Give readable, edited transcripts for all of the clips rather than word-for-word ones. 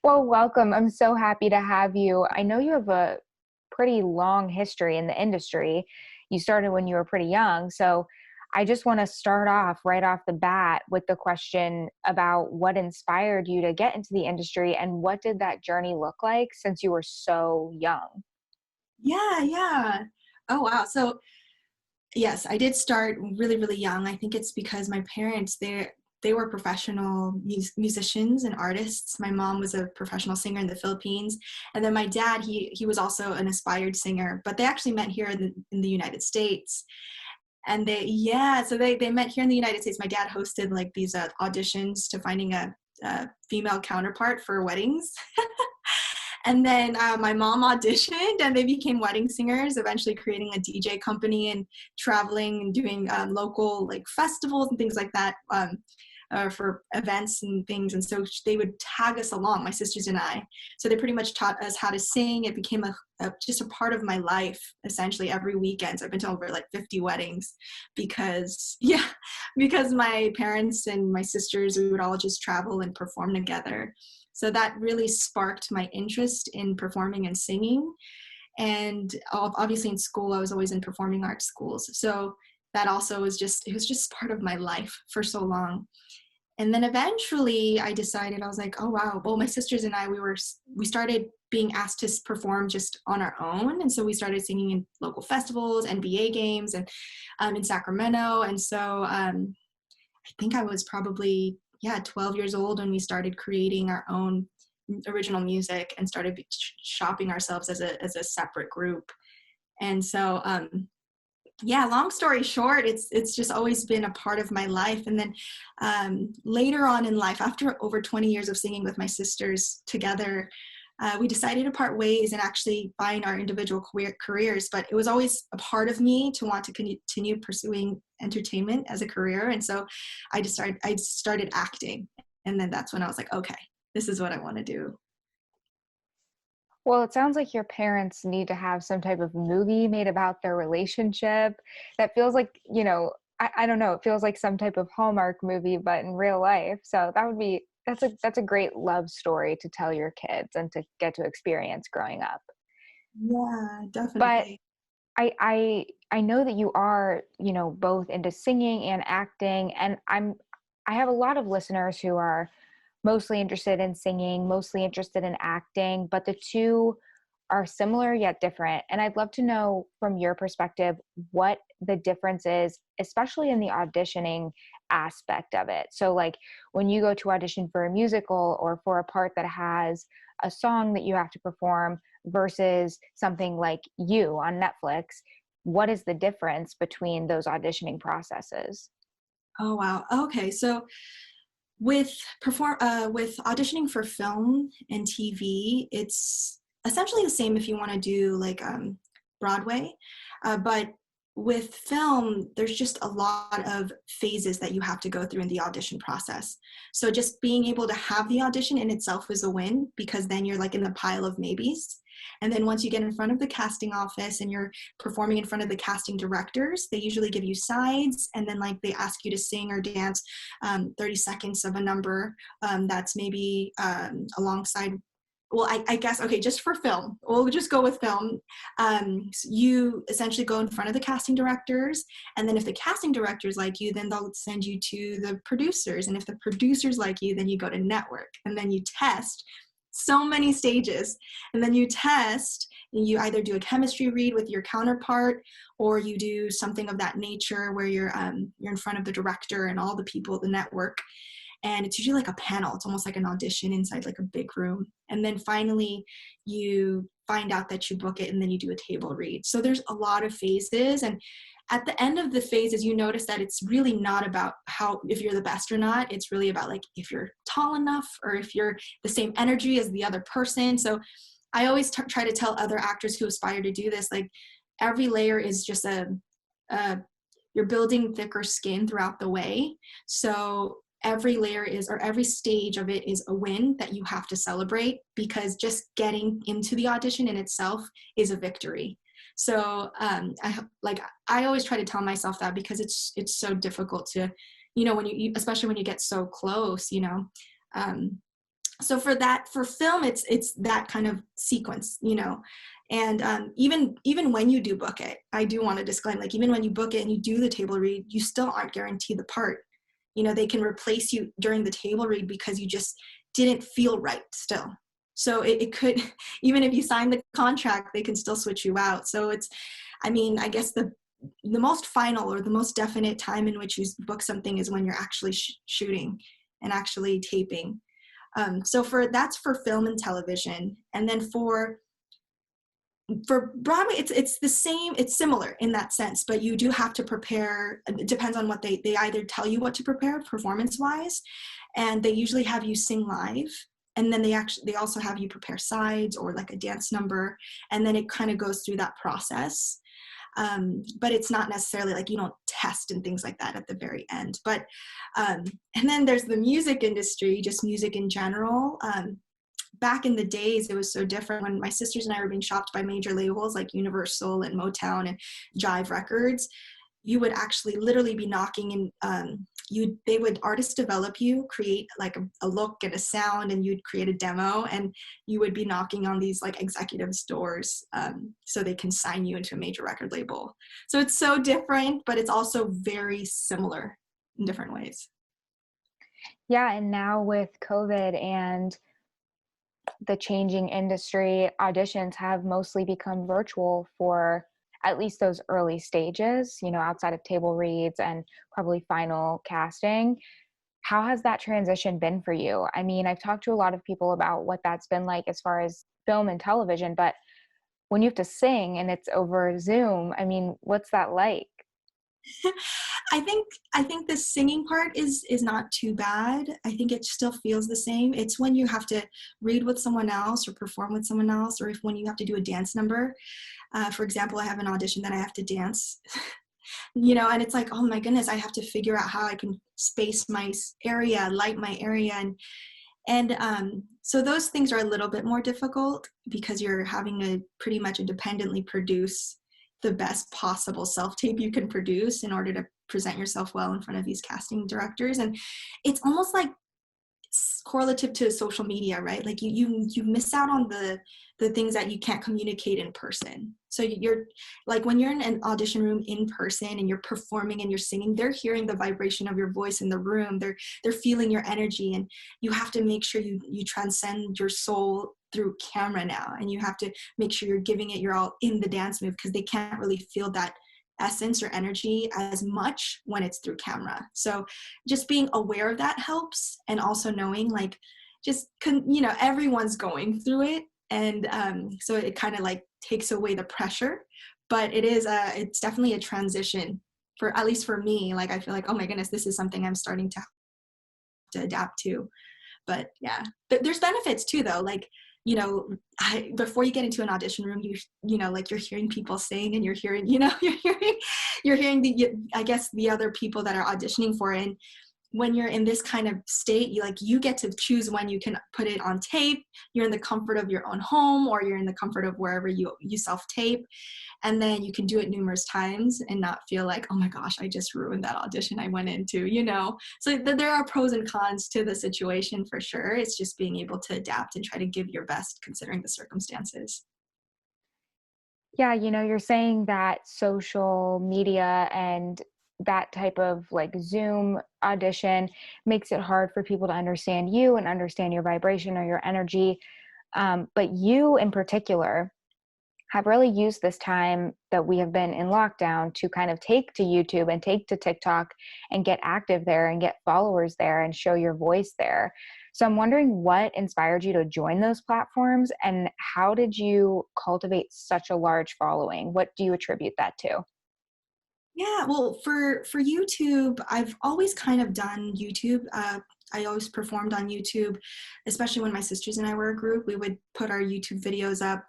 Well, welcome. I'm so happy to have you. I know you have a pretty long history in the industry. You started when you were pretty young. So I just want to start off right off the bat with the question about what inspired you to get into the industry and what did that journey look like since you were so young? Yeah, yeah. Oh, wow. So, yes, I did start really, really young. I think it's because my parents, they were professional musicians and artists. My mom was a professional singer in the Philippines, and then my dad, he was also an aspired singer. But they actually met here in the United States, and they met here in the United States. My dad hosted like these auditions to finding a female counterpart for weddings. And then my mom auditioned and they became wedding singers, eventually creating a DJ company and traveling and doing local like festivals and things like that for events and things. And so they would tag us along, my sisters and I. So they pretty much taught us how to sing. It became just a part of my life, essentially every weekend. So I've been to over like 50 weddings because, yeah, because my parents and my sisters, we would all just travel and perform together. So that really sparked my interest in performing and singing. And obviously in school, I was always in performing arts schools. So that also it was just part of my life for so long. And then eventually I decided, I was like, oh, wow. Well, my sisters and I, we started being asked to perform just on our own. And so we started singing in local festivals, NBA games, and in Sacramento. And so I think I was probably 12 years old when we started creating our own original music and started shopping ourselves as a separate group. And so long story short, it's just always been a part of my life. And then later on in life, after over 20 years of singing with my sisters together, we decided to part ways and actually find our individual careers. But it was always a part of me to want to continue pursuing entertainment as a career. And so I started acting. And then that's when I was like, okay, this is what I want to do. Well, it sounds like your parents need to have some type of movie made about their relationship that feels like, I don't know, it feels like some type of Hallmark movie, but in real life. So that's a great love story to tell your kids and to get to experience growing up. Yeah, But definitely. I know that you are, both into singing and acting, and I have a lot of listeners who are mostly interested in singing, mostly interested in acting, but the two are similar yet different. And I'd love to know from your perspective what the difference is, especially in the auditioning aspect of it. So, like when you go to audition for a musical or for a part that has a song that you have to perform versus something like You on Netflix, what is the difference between those auditioning processes? Oh, wow. Okay. So with auditioning for film and TV, it's essentially the same if you want to do like Broadway, but with film, there's just a lot of phases that you have to go through in the audition process. So just being able to have the audition in itself is a win because then you're like in the pile of maybes. And then once you get in front of the casting office and you're performing in front of the casting directors, they usually give you sides and then like they ask you to sing or dance 30 seconds of a number that's maybe alongside. Well, I guess, okay, just for film, we'll just go with film. You essentially go in front of the casting directors, and then if the casting directors like you, then they'll send you to the producers. And if the producers like you, then you go to network, and then you test so many stages. And then you test, and you either do a chemistry read with your counterpart, or you do something of that nature where you're in front of the director and all the people at the network. And it's usually like a panel. It's almost like an audition inside like a big room. And then finally you find out that you book it and then you do a table read. So there's a lot of phases. And at the end of the phases, you notice that it's really not about if you're the best or not. It's really about like if you're tall enough or if you're the same energy as the other person. So I always try to tell other actors who aspire to do this, like every layer is just you're building thicker skin throughout the way. So every layer or every stage of it is a win that you have to celebrate because just getting into the audition in itself is a victory. So I always try to tell myself that because it's so difficult to, when you especially when you get so close, um, So for film, it's that kind of sequence, you know. And even when you do book it, I do want to disclaim, like, even when you book it and you do the table read, you still aren't guaranteed the part. You know, they can replace you during the table read because you just didn't feel right still. So it could, even if you sign the contract, they can still switch you out. So it's, I mean, I guess the most final or the most definite time in which you book something is when you're actually shooting and actually taping. So that's for film and television. And then for Broadway, it's the same, it's similar in that sense, but you do have to prepare. It depends on what they either tell you what to prepare performance wise, and they usually have you sing live, and then they also have you prepare sides or like a dance number, and then it kind of goes through that process. But it's not necessarily like you don't test and things like that at the very end. But and then there's the music industry, just music in general. Back in the days, it was so different when my sisters and I were being shopped by major labels like Universal and Motown and Jive Records. You would actually literally be knocking, and they would artist develop you, create like a look and a sound, and you'd create a demo, and you would be knocking on these like executives' doors so they can sign you into a major record label. So it's so different, but it's also very similar in different ways. Yeah, and now with COVID and the changing industry, auditions have mostly become virtual for at least those early stages, you know, outside of table reads and probably final casting. How has that transition been for you? I mean, I've talked to a lot of people about what that's been like as far as film and television, but when you have to sing and it's over Zoom, I mean, what's that like? I think the singing part is not too bad. I think it still feels the same. It's when you have to read with someone else or perform with someone else, or if when you have to do a dance number. For example, I have an audition that I have to dance, you know, and it's like, oh my goodness, I have to figure out how I can space my area, light my area, and so those things are a little bit more difficult because you're having to pretty much independently produce the best possible self-tape you can produce in order to present yourself well in front of these casting directors. And it's almost like correlative to social media, right? Like you miss out on the things that you can't communicate in person. So you're like, when you're in an audition room in person and you're performing and you're singing, they're hearing the vibration of your voice in the room. They're feeling your energy, and you have to make sure you transcend your soul through camera now, and you have to make sure you're giving it your all in the dance move, because they can't really feel that essence or energy as much when it's through camera. So just being aware of that helps, and also knowing like you know, everyone's going through it, and so it kind of like takes away the pressure. But it's definitely a transition, for at least for me. Like, I feel like, oh my goodness, this is something I'm starting to adapt to. But yeah, there's benefits too, though. Like, you know, before you get into an audition room, you know, like, you're hearing people sing, and you're hearing, you know, you're hearing I guess the other people that are auditioning for it. And when you're in this kind of state, you get to choose when you can put it on tape. You're in the comfort of your own home, or you're in the comfort of wherever you self-tape. And then you can do it numerous times and not feel like, oh my gosh, I just ruined that audition I went into, you know? So there are pros and cons to the situation for sure. It's just being able to adapt and try to give your best considering the circumstances. Yeah, you know, you're saying that social media and that type of like Zoom audition makes it hard for people to understand you and understand your vibration or your energy. But you in particular have really used this time that we have been in lockdown to kind of take to YouTube and take to TikTok and get active there and get followers there and show your voice there. So I'm wondering what inspired you to join those platforms, and how did you cultivate such a large following? What do you attribute that to? Yeah, well, for YouTube, I've always kind of done YouTube. I always performed on YouTube, especially when my sisters and I were a group. We would put our YouTube videos up,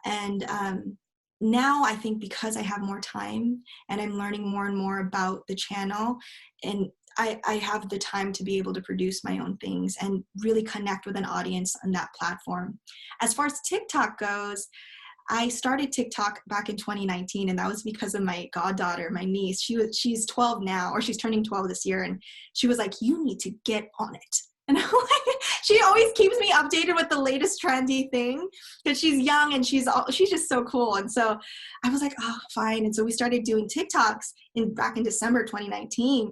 and now I think because I have more time and I'm learning more and more about the channel, and I have the time to be able to produce my own things and really connect with an audience on that platform. As far as TikTok goes, I started TikTok back in 2019, and that was because of my goddaughter, my niece. She's 12 now, or she's turning 12 this year, and she was like, "You need to get on it." And I'm like, she always keeps me updated with the latest trendy thing because she's young and she's just so cool. And so I was like, oh, fine. And so we started doing TikToks back in December 2019.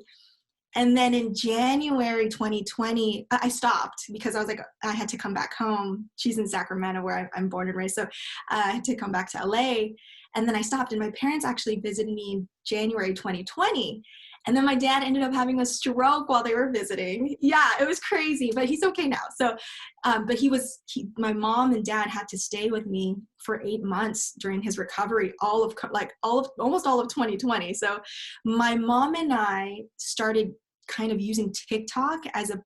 And then in January 2020, I stopped because I was like, I had to come back home. She's in Sacramento where I'm born and raised. So I had to come back to LA. And then I stopped, and my parents actually visited me in January 2020. And then my dad ended up having a stroke while they were visiting. Yeah, it was crazy, but he's okay now. So, but my mom and dad had to stay with me for 8 months during his recovery, almost all of 2020. So my mom and I started kind of using TikTok as a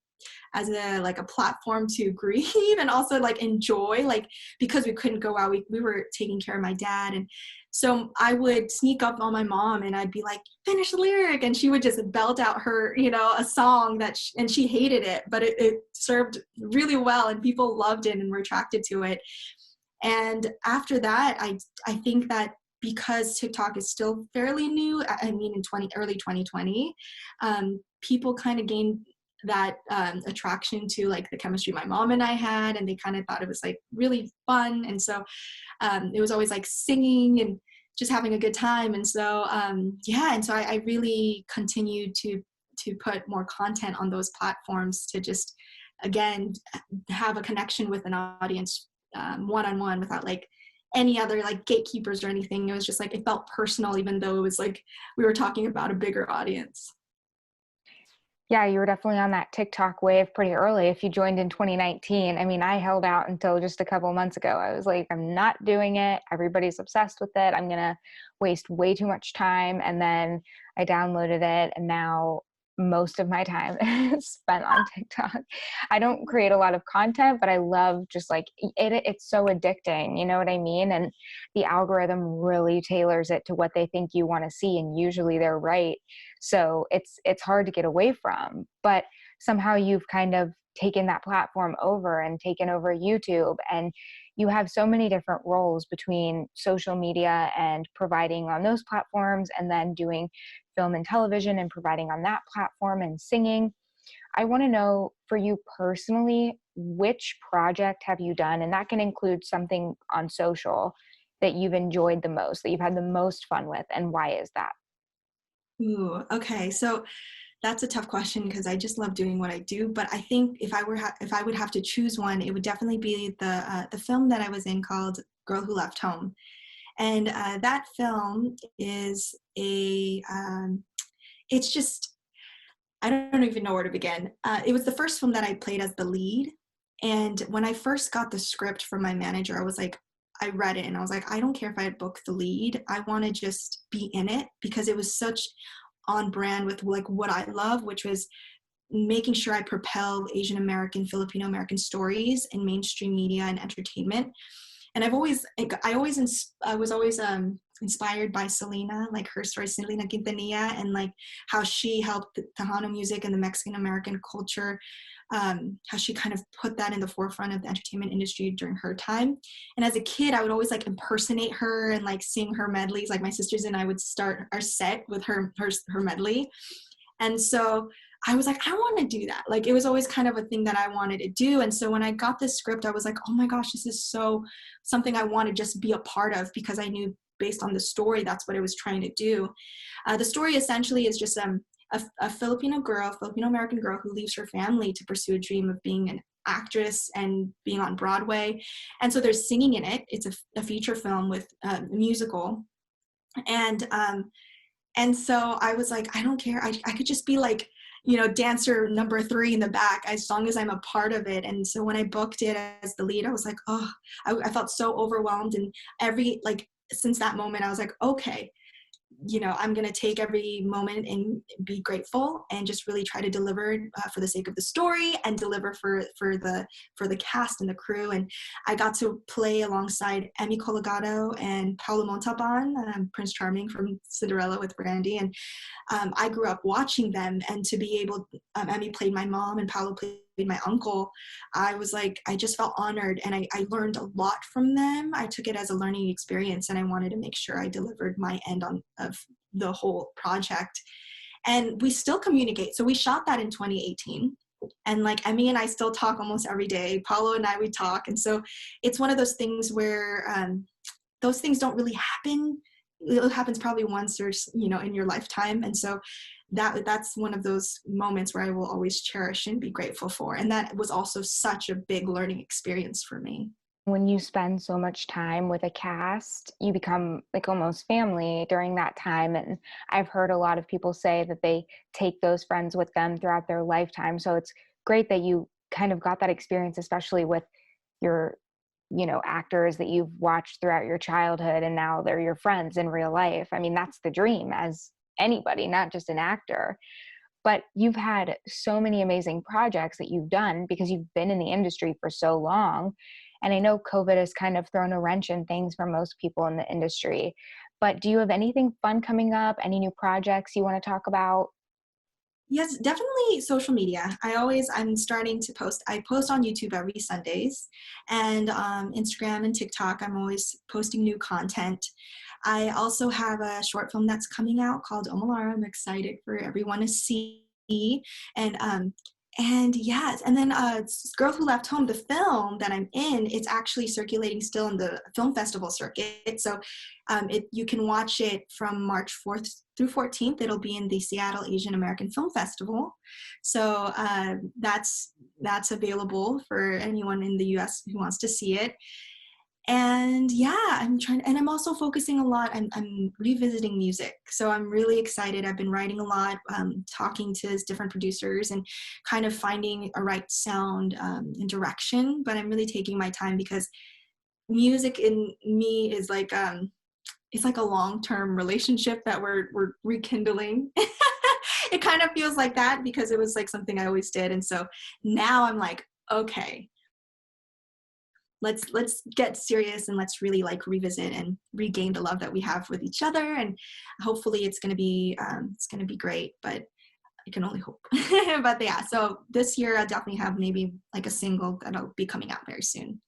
like a platform to grieve and also like enjoy, like, because we couldn't go out, we were taking care of my dad. And so I would sneak up on my mom and I'd be like, finish the lyric, and she would just belt out her, a song and she hated it, but it served really well and people loved it and were attracted to it. And after that, I think that because TikTok is still fairly new, I mean, in early 2020, people kind of gained that attraction to like the chemistry my mom and I had, and they kind of thought it was like really fun. And so it was always like singing and just having a good time. And so and so I really continued to put more content on those platforms to just, again, have a connection with an audience one-on-one without like any other like gatekeepers or anything. It was just like, it felt personal, even though it was like we were talking about a bigger audience. Yeah, you were definitely on that TikTok wave pretty early. If you joined in 2019, I mean, I held out until just a couple months ago. I was like, I'm not doing it. Everybody's obsessed with it. I'm going to waste way too much time. And then I downloaded it, and now most of my time is spent on TikTok. I don't create a lot of content, but I love just like it's so addicting. You know what I mean? And the algorithm really tailors it to what they think you want to see. And usually they're right. So it's hard to get away from, but somehow you've kind of taken that platform over and taken over YouTube, and you have so many different roles between social media and providing on those platforms, and then doing film and television and providing on that platform, and singing. I want to know, for you personally, which project have you done, and that can include something on social, that you've enjoyed the most, that you've had the most fun with, and why is that? Ooh, okay. So that's a tough question because I just love doing what I do. But I think if I would have to choose one, it would definitely be the film that I was in called Girl Who Left Home. And that film is it's just, I don't even know where to begin. It was the first film that I played as the lead. And when I first got the script from my manager, I was like, I read it and I was like, I don't care if I book the lead. I want to just be in it, because it was such on brand with like what I love, which was making sure I propel Asian American, Filipino American stories in mainstream media and entertainment. And I was always inspired by Selena, like her story, Selena Quintanilla, and like how she helped the Tejano music and the Mexican American culture, how she kind of put that in the forefront of the entertainment industry during her time. And as a kid, I would always like impersonate her and like sing her medleys. Like my sisters and I would start our set with her medley. And so I was like, I want to do that. Like, it was always kind of a thing that I wanted to do. And so when I got this script, I was like, oh my gosh, this is so something I want to just be a part of, because I knew based on the story, that's what it was trying to do. The story essentially is just a Filipino American girl who leaves her family to pursue a dream of being an actress and being on Broadway. And so there's singing in it. It's a feature film with a musical. And so I was like, I don't care. I could just be like, dancer number 3 in the back, as long as I'm a part of it. And so when I booked it as the lead, I was like, oh, I felt so overwhelmed. And since that moment, I was like, okay, I'm going to take every moment and be grateful and just really try to deliver for the sake of the story, and deliver for the cast and the crew. And I got to play alongside Emmy Colagado and Paolo Montalban, Prince Charming from Cinderella with Brandy. And I grew up watching them, and to be able, Emmy played my mom and Paolo played my uncle. I was like, I just felt honored, and I learned a lot from them. I took it as a learning experience, and I wanted to make sure I delivered my end of the whole project. And we still communicate. So we shot that in 2018. And like Emmy and I still talk almost every day. Paulo and I, we talk. And so it's one of those things where those things don't really happen. It happens probably once or, in your lifetime. And so that's one of those moments where I will always cherish and be grateful for. And that was also such a big learning experience for me. When you spend so much time with a cast, you become like almost family during that time. And I've heard a lot of people say that they take those friends with them throughout their lifetime. So it's great that you kind of got that experience, especially with your, actors that you've watched throughout your childhood and now they're your friends in real life. I mean, that's the dream as anybody, not just an actor. But you've had so many amazing projects that you've done because you've been in the industry for so long. And I know COVID has kind of thrown a wrench in things for most people in the industry. But do you have anything fun coming up? Any new projects you want to talk about? Yes, definitely social media. I'm starting to post. I post on YouTube every Sundays, and Instagram and TikTok. I'm always posting new content. I also have a short film that's coming out called Omalara. I'm excited for everyone to see. And yes, and then Girl Who Left Home, the film that I'm in, it's actually circulating still in the film festival circuit. So you can watch it from March 4th through 14th. It'll be in the Seattle Asian American Film Festival. So that's available for anyone in the US who wants to see it. And yeah, I'm also focusing a lot. I'm revisiting music. So I'm really excited. I've been writing a lot, talking to different producers and kind of finding a right sound and direction. But I'm really taking my time because music in me is like, it's like a long-term relationship that we're rekindling. It kind of feels like that because it was like something I always did. And so now I'm like, okay, let's get serious and let's really like revisit and regain the love that we have with each other. And hopefully it's going to be great, but I can only hope. But yeah, so this year I'll definitely have maybe like a single that'll be coming out very soon.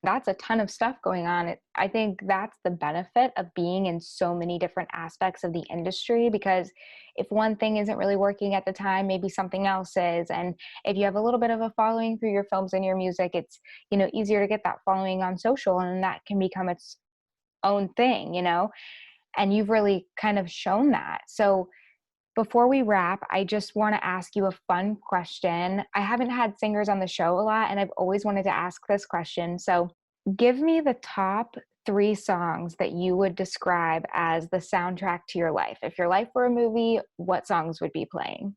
That's a ton of stuff going on. I think that's the benefit of being in so many different aspects of the industry, because if one thing isn't really working at the time, maybe something else is. And if you have a little bit of a following through your films and your music, it's, easier to get that following on social, and that can become its own thing, and you've really kind of shown that. So before we wrap, I just want to ask you a fun question. I haven't had singers on the show a lot, and I've always wanted to ask this question. So give me the top 3 songs that you would describe as the soundtrack to your life. If your life were a movie, what songs would be playing?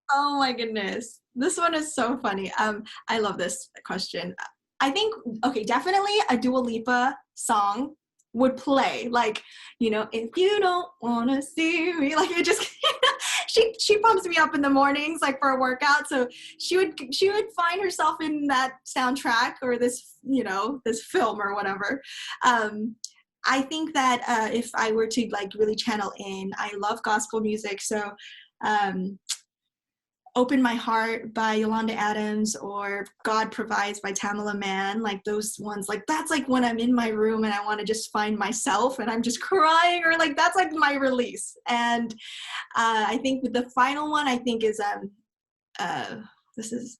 Oh my goodness. This one is so funny. I love this question. I think, okay, definitely a Dua Lipa song would play. Like, if you don't want to see me, like it just, she pumps me up in the mornings, like for a workout. So she would find herself in that soundtrack or this, this film or whatever. I think that if I were to like really channel in, I love gospel music. So, Open My Heart by Yolanda Adams or God Provides by Tamala Mann, like those ones, like that's like when I'm in my room and I want to just find myself and I'm just crying, or like that's like my release. And I think with the final one, I think is this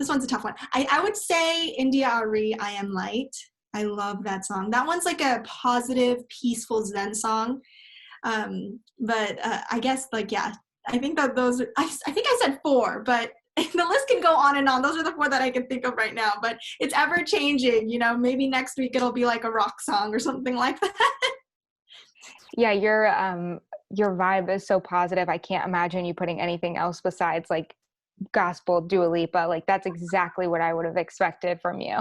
one's a tough one. I would say India Ari, I Am Light. I love that song. That one's like a positive, peaceful Zen song. But I guess like, yeah, I think that I think I said 4, but the list can go on and on. Those are the 4 that I can think of right now, but it's ever changing, maybe next week it'll be like a rock song or something like that. Yeah, your vibe is so positive. I can't imagine you putting anything else besides like gospel Dua Lipa. Like that's exactly what I would have expected from you.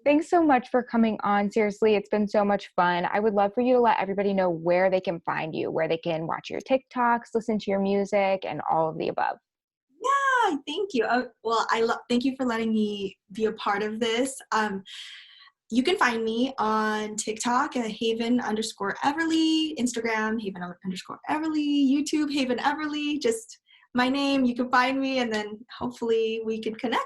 Thanks so much for coming on. Seriously, it's been so much fun. I would love for you to let everybody know where they can find you, where they can watch your TikToks, listen to your music, and all of the above. Yeah, thank you. Well, thank you for letting me be a part of this. You can find me on TikTok at Haven_Everly, Instagram, Haven_Everly, YouTube, Haven Everly, just my name. You can find me, and then hopefully we can connect.